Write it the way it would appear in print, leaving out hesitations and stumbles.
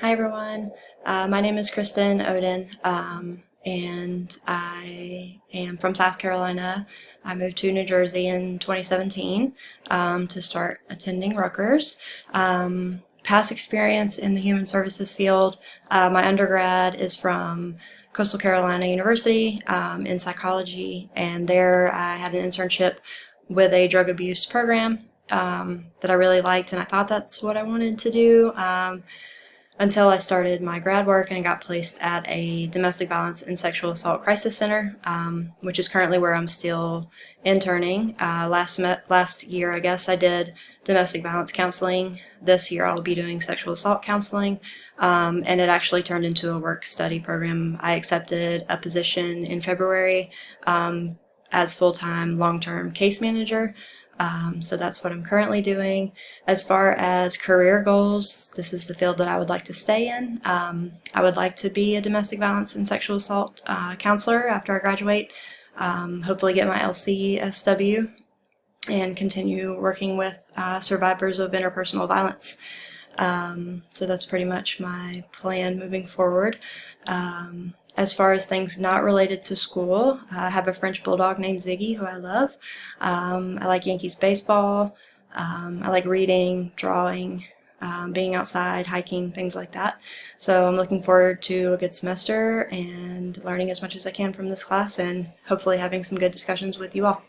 Hi everyone, my name is Kristen Oden, and I am from South Carolina. I moved to New Jersey in 2017 to start attending Rutgers. Past experience in the human services field, my undergrad is from Coastal Carolina University in psychology, and there I had an internship with a drug abuse program that I really liked, and I thought that's what I wanted to do. Until I started my grad work and got placed at a domestic violence and sexual assault crisis center, which is currently where I'm still interning. Last year, I guess, I did domestic violence counseling. This year, I'll be doing sexual assault counseling, and it actually turned into a work study program. I accepted a position in February as full-time long-term case manager. So that's what I'm currently doing. As far as career goals, this is the field that I would like to stay in. I would like to be a domestic violence and sexual assault counselor after I graduate. Hopefully get my LCSW and continue working with survivors of interpersonal violence. So that's pretty much my plan moving forward. As far as things not related to school, I have a French bulldog named Ziggy who I love. I like Yankees baseball. I like reading, drawing, being outside, hiking, things like that. So I'm looking forward to a good semester and learning as much as I can from this class and hopefully having some good discussions with you all.